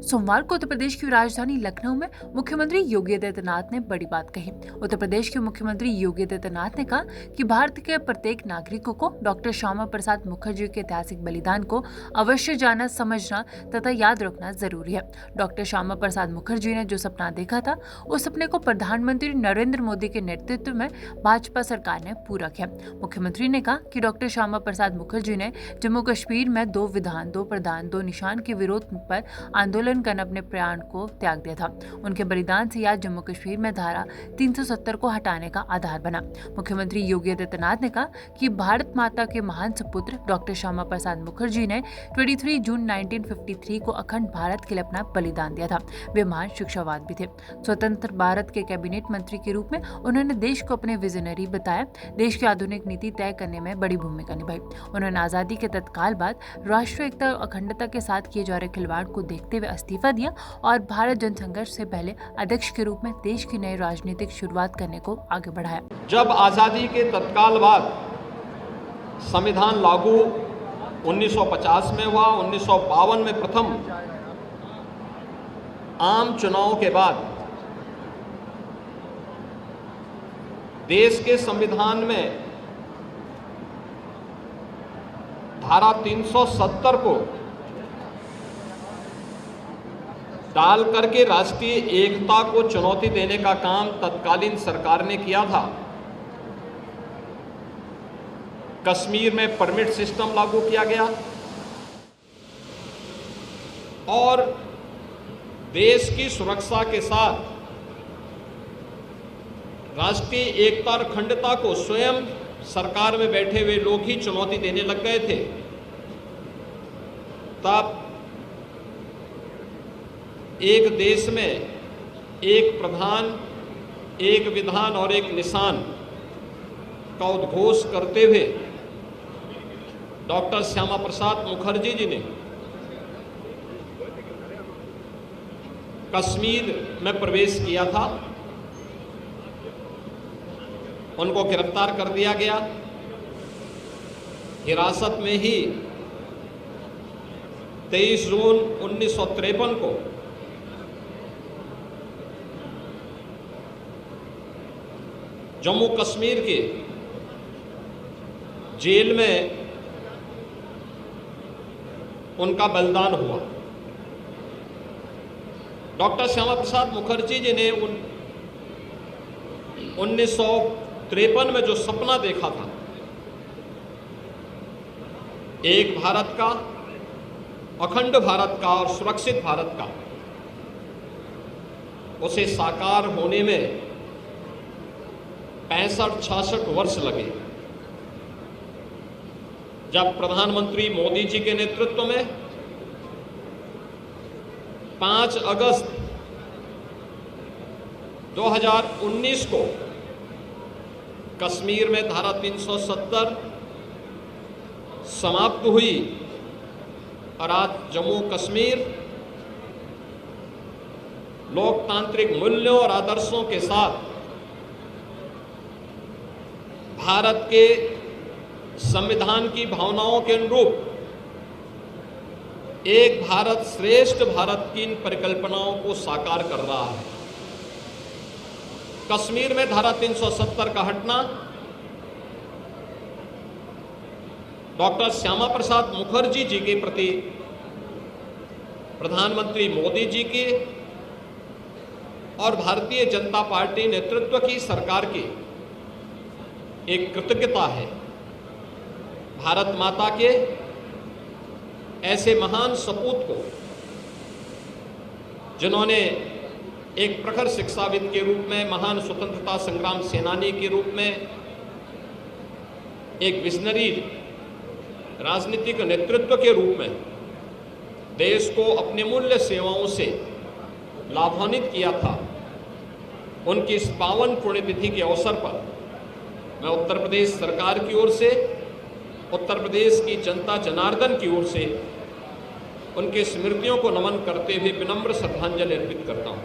सोमवार को उत्तर प्रदेश की राजधानी लखनऊ में मुख्यमंत्री योगी आदित्यनाथ ने बड़ी बात कही। उत्तर प्रदेश के मुख्यमंत्री योगी आदित्यनाथ ने कहा कि भारत के प्रत्येक नागरिकों को डॉक्टर श्यामा प्रसाद मुखर्जी के ऐतिहासिक बलिदान को अवश्य जानना, समझना तथा याद रखना जरूरी है। डॉक्टर श्यामा प्रसाद मुखर्जी ने जो सपना देखा था, उस सपने को प्रधानमंत्री नरेंद्र मोदी के नेतृत्व में भाजपा सरकार ने पूरा किया। मुख्यमंत्री ने कहा कि डॉक्टर श्यामा प्रसाद मुखर्जी ने जम्मू कश्मीर में 2 विधान, 2 प्रधान, 2 निशान के विरोध पर आंदोलन कर अपने प्राण को त्याग दिया था। उनके बलिदान से आज जम्मू कश्मीर में धारा 370 को हटाने का आधार बना। मुख्यमंत्री योगी आदित्यनाथ ने कहा कि भारत माता के महान सपुत्र डॉक्टर श्यामा प्रसाद मुखर्जी ने 23 जून 1953 को अखंड भारत के लिए अपना बलिदान दिया था। वे महान शिक्षावाद भी थे। स्वतंत्र भारत के कैबिनेट मंत्री के रूप में उन्होंने देश को अपने विजनरी बताया। देश की आधुनिक नीति तय करने में बड़ी भूमिका निभाई। उन्होंने आजादी के तत्काल बाद राष्ट्रीय एकता और अखंडता के साथ किए जा रहे खिलवाड़ को देखते हुए इस्तीफा दिया और भारत जनसंघर्ष से पहले अध्यक्ष के रूप में देश की नई राजनीतिक शुरुआत करने को आगे बढ़ाया। जब आजादी के तत्काल बाद संविधान लागू 1950 में हुआ, 1952 में प्रथम आम चुनाव के बाद देश के संविधान में धारा 370 को डाल करके राष्ट्रीय एकता को चुनौती देने का काम तत्कालीन सरकार ने किया था। कश्मीर में परमिट सिस्टम लागू किया गया और देश की सुरक्षा के साथ राष्ट्रीय एकता और अखंडता को स्वयं सरकार में बैठे हुए लोग ही चुनौती देने लग गए थे। तब एक देश में एक प्रधान, एक विधान और एक निशान का उद्घोष करते हुए डॉक्टर श्यामा प्रसाद मुखर्जी जी ने कश्मीर में प्रवेश किया था। उनको गिरफ्तार कर दिया गया। हिरासत में ही 23 जून 1953 को जम्मू कश्मीर के जेल में उनका बलिदान हुआ। डॉक्टर श्यामा प्रसाद मुखर्जी जी ने 1953 में जो सपना देखा था, एक भारत का, अखंड भारत का और सुरक्षित भारत का, उसे साकार होने में 65-66 वर्ष लगे। जब प्रधानमंत्री मोदी जी के नेतृत्व में 5 अगस्त 2019 को कश्मीर में धारा 370 समाप्त हुई और आज जम्मू कश्मीर लोकतांत्रिक मूल्यों और आदर्शों के साथ भारत के संविधान की भावनाओं के अनुरूप एक भारत श्रेष्ठ भारत की इन परिकल्पनाओं को साकार कर रहा है। कश्मीर में धारा 370 का हटना डॉक्टर श्यामा प्रसाद मुखर्जी जी के प्रति प्रधानमंत्री मोदी जी की और भारतीय जनता पार्टी नेतृत्व की सरकार की एक कृतज्ञता है। भारत माता के ऐसे महान सपूत को, जिन्होंने एक प्रखर शिक्षाविद के रूप में, महान स्वतंत्रता संग्राम सेनानी के रूप में, एक विजनरी राजनीतिक नेतृत्व के रूप में देश को अपनी मूल्य सेवाओं से लाभान्वित किया था, उनकी इस पावन पुण्यतिथि के अवसर पर मैं उत्तर प्रदेश सरकार की ओर से, उत्तर प्रदेश की जनता जनार्दन की ओर से उनके स्मृतियों को नमन करते हुए विनम्र श्रद्धांजलि अर्पित करता हूँ।